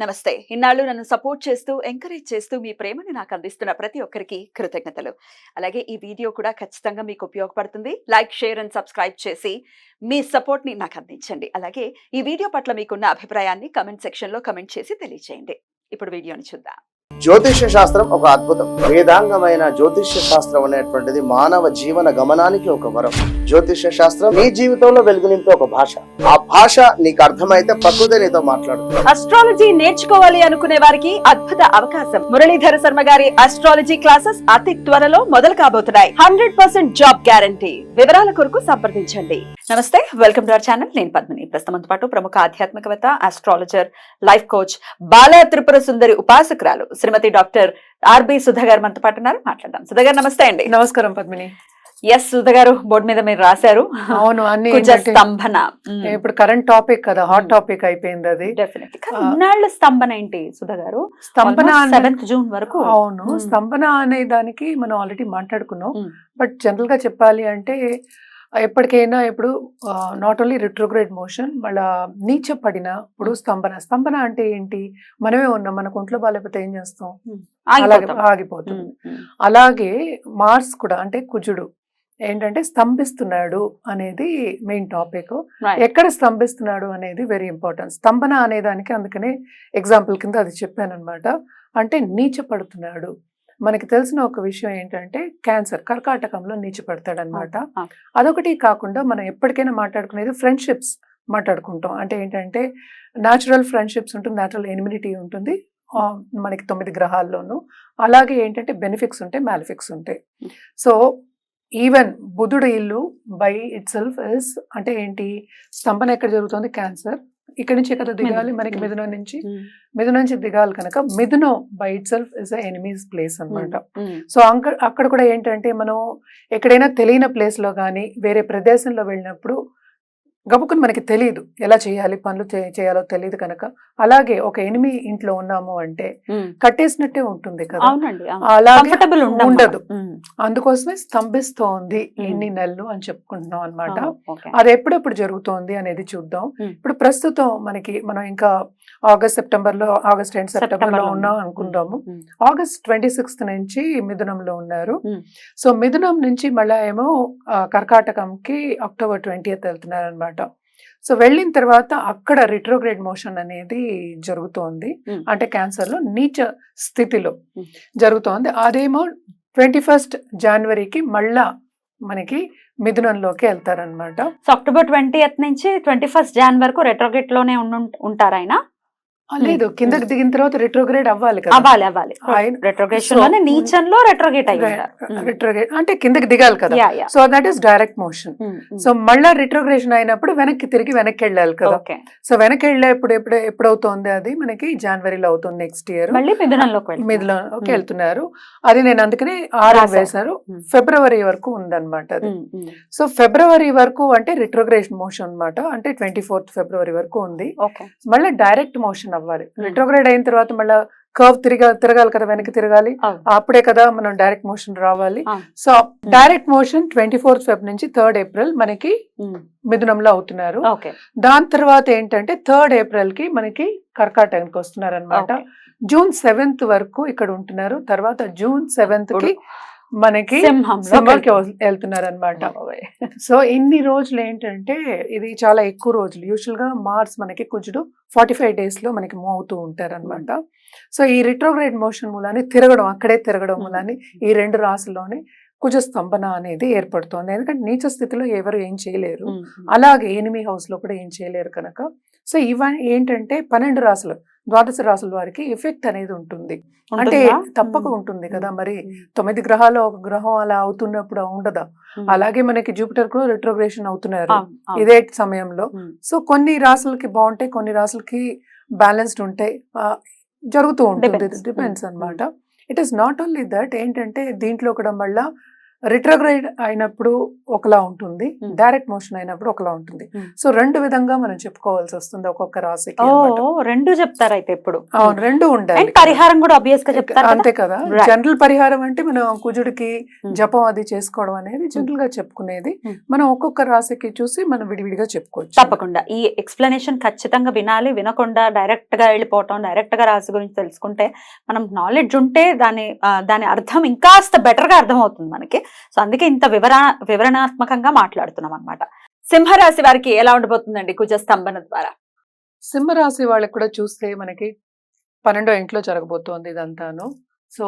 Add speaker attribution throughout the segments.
Speaker 1: నమస్తే. ఇన్నాళ్ళు నన్ను సపోర్ట్ చేస్తూ, ఎంకరేజ్ చేస్తూ మీ ప్రేమని నాకు అందిస్తున్న ప్రతి ఒక్కరికి కృతజ్ఞతలు. అలాగే ఈ వీడియో కూడా ఖచ్చితంగా మీకు ఉపయోగపడుతుంది. లైక్, షేర్ అండ్ సబ్స్క్రైబ్ చేసి మీ సపోర్ట్‌ని నాకు అందించండి. అలాగే ఈ వీడియో పట్ల మీకున్న అభిప్రాయాన్ని కామెంట్ సెక్షన్‌లో కామెంట్ చేసి తెలియజేయండి. ఇప్పుడు వీడియోని చూద్దాం.
Speaker 2: జ్యోతిష్య శాస్త్రం ఒక అద్భుతం. వేదాంగమైన జ్యోతిష్య శాస్త్రం అనేటువంటిది మానవ జీవన గమనానికి ఒక వరం. జ్యోతిష్య శాస్త్రం నీ జీవితంలో వెలుగునింపే ఒక భాష. ఆ భాష నీకు అర్థమైతే ప్రకృతి నీతో మాట్లాడుతుంది.
Speaker 1: అస్ట్రాలజీ నేర్చుకోవాలి అనుకునే వారికి అద్భుత అవకాశం. మురళీధర శర్మ గారి అస్ట్రాలజీ క్లాసెస్ అతి త్వరలో మొదలు కాబోతున్నాయి. 100% జాబ్ గ్యారంటీ. వివరాల కొరకు సంప్రదించండి. నమస్తే, వెల్కమ్ టు అవర్ ఛానల్. నేను పద్మిని. ప్రస్తుతంతో పాటు ప్రముఖ ఆధ్యాత్మికవేత్త, ఆస్ట్రాలజర్, లైఫ్ కోచ్, బాల త్రిపుర సుందరి ఉపాసకురాలు శ్రీమతి డాక్టర్ ఆర్బి సుధా గారు మనతో పాటు ఉన్నారు. మాట్లాడదాం. సుధా గారు నమస్తే అండి.
Speaker 3: నమస్కారం పద్మిని.
Speaker 1: ఎస్ సుధా గారు, బోర్డు మీద మీరు రాశారు.
Speaker 3: అవును, అన్ని
Speaker 1: స్తంభన.
Speaker 3: ఇప్పుడు కరెంట్ టాపిక్ కదా, హాట్ టాపిక్ అయిపోయింది అది.
Speaker 1: ఇన్నాళ్ళ స్తంభన ఏంటి సుధా గారు?
Speaker 3: స్తంభన
Speaker 1: 7th జూన్ వరకు.
Speaker 3: అవును, స్తంభన అనే దానికి మనం ఆల్రెడీ మాట్లాడుకున్నాం. బట్ జనరల్ గా చెప్పాలి అంటే ఎప్పటికైనా ఇప్పుడు నాట్ ఓన్లీ రిట్రోగ్రేడ్ మోషన్, మళ్ళా నీచ పడినప్పుడు స్తంభన. స్తంభన అంటే ఏంటి? మనమే ఉన్నాం, మనకు ఒంట్లో బాగాలేకపోతే ఏం చేస్తాం? అలాగే ఆగిపోతుంది. అలాగే మార్స్ కూడా, అంటే కుజుడు ఏంటంటే స్తంభిస్తున్నాడు అనేది మెయిన్ టాపిక్. ఎక్కడ స్తంభిస్తున్నాడు అనేది వెరీ ఇంపార్టెంట్. స్తంభన అనే దానికి అందుకనే ఎగ్జాంపుల్ కింద అది చెప్పాను అనమాట. అంటే నీచ పడుతున్నాడు. మనకి తెలిసిన ఒక విషయం ఏంటంటే క్యాన్సర్, కర్కాటకంలో నీచపడతాడు అనమాట. అదొకటి కాకుండా మనం ఎప్పటికైనా మాట్లాడుకునేది ఫ్రెండ్షిప్స్ మాట్లాడుకుంటాం. అంటే ఏంటంటే న్యాచురల్ ఫ్రెండ్షిప్స్ ఉంటుంది, న్యాచురల్ ఎనిమినిటీ ఉంటుంది మనకి 9 గ్రహాల్లోనూ. అలాగే ఏంటంటే బెనిఫిక్స్ ఉంటాయి, మ్యాలిఫిక్స్ ఉంటాయి. సో ఈవెన్ బుధుడు ఇల్లు బై ఇట్ సెల్ఫ్ ఇస్, అంటే ఏంటి, స్తంభన ఎక్కడ జరుగుతుంది? క్యాన్సర్. ఇక్కడ నుంచి ఎక్కడ దిగాలి? మనకి మిథునం నుంచి దిగాలి కనుక మిథునం by itself is enemies place అనమాట. సో అక్కడ కూడా ఏంటంటే మనం ఎక్కడైనా తెలియని ప్లేస్ లో కానీ వేరే ప్రదేశంలో వెళ్ళినప్పుడు గబుకుని మనకి తెలియదు ఎలా చేయాలి, పనులు చేయాలో తెలియదు కనుక. అలాగే ఒక ఎనిమి ఇంట్లో ఉన్నాము అంటే కట్టేసినట్టే ఉంటుంది కదా, అలాగే ఉండదు. అందుకోసమే స్తంభిస్తోంది ఎన్ని నెలలు అని చెప్పుకుంటున్నాం అనమాట. అది ఎప్పుడెప్పుడు జరుగుతోంది అనేది చూద్దాం. ఇప్పుడు ప్రస్తుతం మనం ఇంకా ఆగస్ట్ ఎండ్ సెప్టెంబర్ లో ఉన్నాం అనుకుందాము. ఆగస్ట్ 26th నుంచి మిథునంలో ఉన్నారు. సో మిథునం నుంచి మళ్ళా ఏమో కర్కాటకంకి October 20th వెళ్తున్నారు అనమాట. సో వెళ్ళిన తర్వాత అక్కడ రిట్రోగ్రేడ్ మోషన్ అనేది జరుగుతోంది. అంటే క్యాన్సర్ లో నీచ స్థితిలో జరుగుతోంది. అదేమో 21st జనవరికి మళ్ళా మనకి మిథునంలోకి వెళ్తారనమాట.
Speaker 1: సో October 20th నుంచి 21st Jan వరకు రెట్రోగ్రేడ్ లోనే ఉంటారు ఆయన?
Speaker 3: లేదు, కిందకి దిగిన తర్వాత రిట్రోగ్రేడ్ అవ్వాలి కదా.
Speaker 1: అవ్వాలి. రెట్రోగ్రేషన్ లోనే నీచంలో రెట్రోగ్రేడ్
Speaker 3: రిట్రోగ్రేడ్ అంటే కిందకి దిగాలి కదా. So that is direct motion. So మళ్ళా రిట్రోగ్రేషన్ అయినప్పుడు వెనక్కి వెళ్ళాలి కదా. సో వెనక్కి ఎప్పుడవుతోంది? అది మనకి జనవరిలో అవుతుంది నెక్స్ట్ ఇయర్. మిథునంలోకి వెళ్తున్నారు. అది నేను అందుకనే 6 వేశారు. ఫిబ్రవరి వరకు ఉందన్నమాట అది. సో ఫిబ్రవరి వరకు అంటే రిట్రోగ్రేషన్ మోషన్ అనమాట. అంటే 24th ఫిబ్రవరి వరకు ఉంది. మళ్ళీ డైరెక్ట్ మోషన్ అవ్వాలి. రిట్రోగ్రేడ్ అయిన తర్వాత మళ్ళీ కర్వ్ తిరగాలి కదా, వెనక్కి తిరగాలి. అప్పుడే కదా మనం డైరెక్ట్ మోషన్ రావాలి. So direct motion 24th Feb నుంచి 3rd April మనకి మిథునంలో అవుతున్నారు. దాని తర్వాత ఏంటంటే 3rd April కి మనకి కర్కాటకానికి వస్తున్నారు అనమాట. June 7th వరకు ఇక్కడ ఉంటున్నారు. తర్వాత June 7th కి మనకి సింహంకి వెళ్తున్నారు అనమాట. సో ఇన్ని రోజులు ఏంటంటే ఇది చాలా ఎక్కువ రోజులు. యూజువల్ గా మార్స్ మనకి కుజుడు 45 days లో మనకి మూవ్ అవుతూ ఉంటారు అనమాట. సో ఈ రిట్రోగ్రేడ్ మోషన్ మూలాన్ని అక్కడే తిరగడం మూలాన్ని ఈ 2 రాశుల్లోనే కుజ స్తంభన అనేది ఏర్పడుతోంది. ఎందుకంటే నీచ స్థితిలో ఎవరు ఏం చేయలేరు, అలాగే ఎనిమి హౌస్ లో కూడా ఏం చేయలేరు కనుక. సో ఇవన్నీ ఏంటంటే 12 రాశులు, 12 రాశుల వారికి ఎఫెక్ట్ అనేది ఉంటుంది. అంటే తప్పక ఉంటుంది కదా. మరి 9 గ్రహాలు ఒక గ్రహం అలా అవుతున్నప్పుడు ఉండదా? అలాగే మనకి జూపిటర్ కూడా రిట్రోగ్రేషన్ అవుతున్నారు ఇదే సమయంలో. సో కొన్ని రాశులకి బాగుంటాయి, కొన్ని రాశులకి బ్యాలెన్స్డ్ ఉంటాయి, జరుగుతూ ఉంటుంది. డిపెండ్స్ అనమాట. It is not only that. ఏంటంటే దీంట్లో కూడా మళ్ళా రిట్రోగ్రేడ్ అయినప్పుడు ఒకలా ఉంటుంది,
Speaker 1: Hmm.
Speaker 3: డైరెక్ట్ మోషన్ అయినప్పుడు ఒకలా ఉంటుంది.
Speaker 1: Hmm.
Speaker 3: సో రెండు విధంగా మనం చెప్పుకోవాల్సి వస్తుంది ఒక్కొక్క రాశికి
Speaker 1: ఓ
Speaker 3: అన్నమాట.
Speaker 1: రెండు చెప్తారు అయితే ఇప్పుడు.
Speaker 3: అవును, రెండు ఉండాలి
Speaker 1: అండ్ పరిహారం కూడా ఆబ్వియస్ గా చెప్తారు కదా?
Speaker 3: అంతే కదా.
Speaker 1: Right.
Speaker 3: జనరల్ పరిహారం అంటే మనం కుజుడికి
Speaker 1: Hmm.
Speaker 3: జపం అది చేసుకోవడం అనేది జనరల్ గా చెప్పుకునేది.
Speaker 1: Hmm.
Speaker 3: మనం ఒక్కొక్క రాశికి చూసి మనం విడివిడిగా చెప్పుకోవచ్చు.
Speaker 1: తప్పకుండా ఈ ఎక్స్ప్లెనేషన్ ఖచ్చితంగా వినాలి. వినకుండా డైరెక్ట్ గా వెళ్ళిపోవటం, డైరెక్ట్ గా రాశి గురించి తెలుసుకుంటే మనం నాలెడ్జ్ ఉంటే దాని అర్థం ఇంకాస్త బెటర్ గా అర్థం అవుతుంది మనకి. సో అందుకే ఇంత వివరణాత్మకంగా మాట్లాడుతున్నాం అన్నమాట. సింహరాశి వారికి ఎలా ఉండబోతుందండి కుజ స్తంభన ద్వారా?
Speaker 3: సింహరాశి వాళ్ళకి కూడా చూస్తే మనకి 12వ ఇంట్లో జరగబోతోంది ఇదంతాను. సో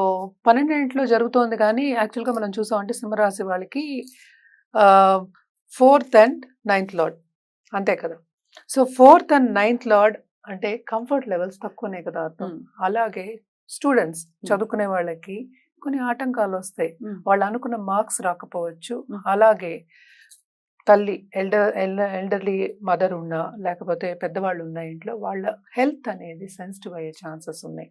Speaker 3: 12వ ఇంట్లో జరుగుతోంది కానీ యాక్చువల్గా మనం చూసామంటే సింహరాశి వాళ్ళకి 4th and 9th లార్డ్ అంతే కదా. So 4th and 9th lord అంటే కంఫర్ట్ లెవెల్స్ తక్కువనే కదా అర్థం. అలాగే స్టూడెంట్స్ చదువుకునే వాళ్ళకి కొన్ని ఆటంకాలు వస్తాయి, వాళ్ళు అనుకున్న మార్క్స్ రాకపోవచ్చు. అలాగే తల్లి ఎల్డర్లీ మదర్ ఉన్నా లేకపోతే పెద్దవాళ్ళు ఉన్న ఇంట్లో వాళ్ళ హెల్త్ అనేది సెన్సిటివ్ అయ్యే ఛాన్సెస్ ఉన్నాయి.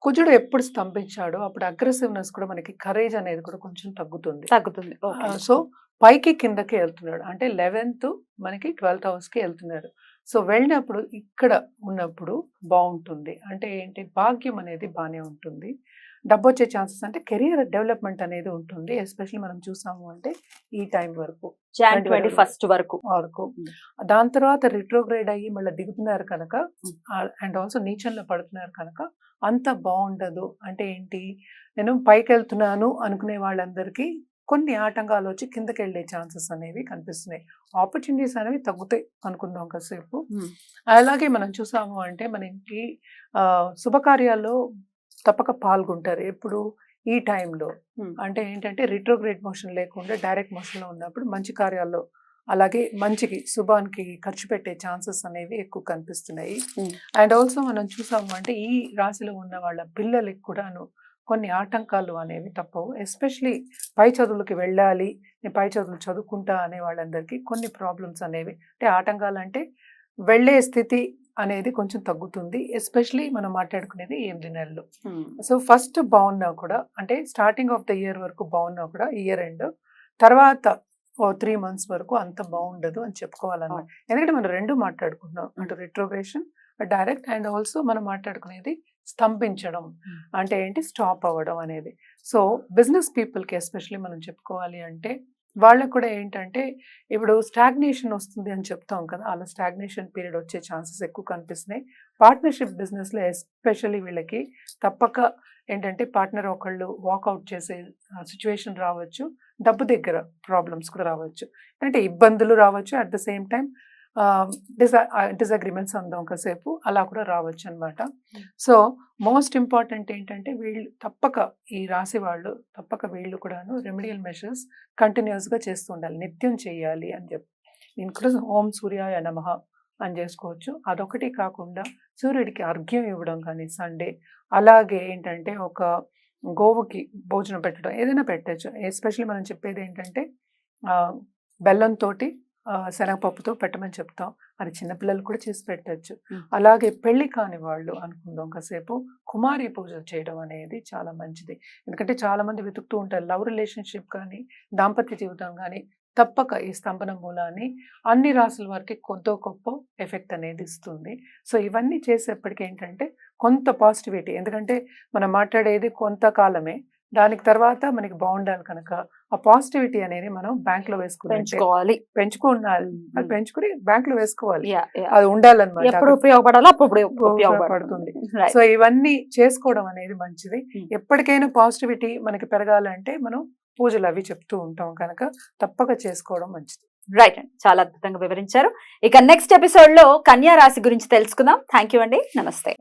Speaker 3: కుజుడు ఎప్పుడు స్తంభించాడో అప్పుడు అగ్రెసివ్నెస్ కూడా మనకి కరేజ్ అనేది కూడా కొంచెం తగ్గుతుంది. సో పైకి కిందకి వెళ్తున్నాడు అంటే 11th మనకి 12th హౌస్కి వెళ్తున్నారు. సో వెళ్ళినప్పుడు ఇక్కడ ఉన్నప్పుడు బాగుంటుంది. అంటే ఏంటి, భాగ్యం అనేది బాగానే ఉంటుంది, డబ్బు వచ్చే ఛాన్సెస్ అంటే కెరియర్ డెవలప్మెంట్ అనేది ఉంటుంది. ఎస్పెషల్లీ మనం చూసాము అంటే ఈ టైం వరకు
Speaker 1: Jan 21st వరకు.
Speaker 3: దాని తర్వాత రిట్రోగ్రేడ్ అయ్యి మళ్ళీ దిగుతున్నారు కనుక అండ్ ఆల్సో నీచంలో పడుతున్నారు కనుక అంత బాగుండదు. అంటే ఏంటి, నేను పైకి వెళ్తున్నాను అనుకునే వాళ్ళందరికీ కొన్ని ఆటంకాలు వచ్చి కిందకి వెళ్ళే ఛాన్సెస్ అనేవి కనిపిస్తున్నాయి. ఆపర్చునిటీస్ అనేవి తగ్గుతాయి అనుకుందాం కాసేపు. అలాగే మనం చూసాము అంటే మనకి శుభకార్యాల్లో తప్పక పాల్గొంటారు ఎప్పుడు ఈ టైంలో. అంటే ఏంటంటే రిట్రోగ్రేడ్ మోషన్ లేకుండా డైరెక్ట్ మోషన్లో ఉన్నప్పుడు మంచి కార్యాల్లో అలాగే మంచికి శుభానికి ఖర్చు పెట్టే ఛాన్సెస్ అనేవి ఎక్కువ కనిపిస్తున్నాయి. అండ్ ఆల్సో మనం చూసాము అంటే ఈ రాశిలో ఉన్న వాళ్ళ పిల్లలకి కూడాను కొన్ని ఆటంకాలు అనేవి తప్పవు. ఎస్పెషలీ పై చదువులకి వెళ్ళాలి, నేను పై చదువులు చదువుకుంటా అనే వాళ్ళందరికీ కొన్ని ప్రాబ్లమ్స్ అనేవి, అంటే ఆటంకాలు అంటే వెళ్ళే స్థితి అనేది కొంచెం తగ్గుతుంది. ఎస్పెషలీ మనం మాట్లాడుకునేది 8 నెలలు. సో ఫస్ట్ బాగున్నా కూడా అంటే స్టార్టింగ్ ఆఫ్ ద ఇయర్ వరకు బాగున్నా కూడా ఇయర్ ఎండ్ తర్వాత 3 months వరకు అంత బాగుండదు అని చెప్పుకోవాలన్నమాట. ఎందుకంటే మనం రెండు మాట్లాడుకుంటున్నాం, అటు రిట్రోగ్రేషన్ డైరెక్ట్ అండ్ ఆల్సో మనం మాట్లాడుకునేది స్తంభించడం అంటే ఏంటి, స్టాప్ అవ్వడం అనేది. సో బిజినెస్ పీపుల్కి ఎస్పెషల్లీ మనం చెప్పుకోవాలి అంటే వాళ్ళకు కూడా ఏంటంటే ఇప్పుడు స్టాగ్నేషన్ వస్తుంది అని చెప్తాం కదా, అలా స్టాగ్నేషన్ పీరియడ్ వచ్చే ఛాన్సెస్ ఎక్కువ కనిపిస్తున్నాయి. పార్ట్నర్షిప్ బిజినెస్లో ఎస్పెషల్లీ వీళ్ళకి తప్పక ఏంటంటే పార్ట్నర్ ఒకళ్ళు వాకౌట్ చేసే సిచ్యువేషన్ రావచ్చు, డబ్బు దగ్గర ప్రాబ్లమ్స్ కూడా రావచ్చు, అంటే ఇబ్బందులు రావచ్చు. At the same time disagreements అందాం కాసేపు అలా కూడా రావచ్చు అనమాట. సో మోస్ట్ ఇంపార్టెంట్ ఏంటంటే వీళ్ళు తప్పక ఈ రాశి వాళ్ళు తప్పక వీళ్ళు కూడాను రెమెడియల్ మెషర్స్ కంటిన్యూస్గా చేస్తూ ఉండాలి, నిత్యం చేయాలి అని చెప్పి. నేను కూడా ఓం సూర్యాయ నమః అని చేసుకోవచ్చు. అదొకటి కాకుండా సూర్యుడికి అర్ఘ్యం ఇవ్వడం కానీ సండే, అలాగే ఏంటంటే ఒక గోవుకి భోజనం పెట్టడం ఏదైనా పెట్టచ్చు. ఎస్పెషల్లీ మనం చెప్పేది ఏంటంటే బెల్లంతో శనగపప్పుతో పెట్టమని చెప్తాం, అది చిన్నపిల్లలు కూడా చేసి పెట్టచ్చు. అలాగే పెళ్లి కాని వాళ్ళు అనుకుందాం కాసేపు కుమారి పూజ చేయడం అనేది చాలా మంచిది. ఎందుకంటే చాలా మంది వెతుకుతూ ఉంటారు లవ్ రిలేషన్షిప్ కానీ దాంపత్య జీవితం కానీ. తప్పక ఈ స్తంభన మూలాన్ని అన్ని రాసుల వారికి కొద్దో గొప్ప ఎఫెక్ట్ అనేది ఇస్తుంది. సో ఇవన్నీ చేసేప్పటికీ ఏంటంటే కొంత పాజిటివిటీ, ఎందుకంటే మనం మాట్లాడేది కొంతకాలమే, దానికి తర్వాత మనకి బాగుండాలి కనుక ఆ పాజిటివిటీ అనేది మనం బ్యాంక్ లో
Speaker 1: పెంచుకోవాలి,
Speaker 3: పెంచుకోవాలి, అది పెంచుకుని బ్యాంక్ లో వేసుకోవాలి, అది ఉండాలన్నమాట.
Speaker 1: ఎప్పుడు ఉపయోగపడాలో అప్పుడు
Speaker 3: ఉపయోగపడుతుంది. సో ఇవన్నీ చేసుకోవడం అనేది మంచిది. ఎప్పటికైనా పాజిటివిటీ మనకి పెరగాలంటే మనం పూజలు అవి చెప్తూ ఉంటాం కనుక తప్పక చేసుకోవడం మంచిది.
Speaker 1: రైట్ అండి, చాలా అద్భుతంగా వివరించారు. ఇక నెక్స్ట్ ఎపిసోడ్ లో కన్యా రాశి గురించి తెలుసుకుందాం. థ్యాంక్ యూ అండి, నమస్తే.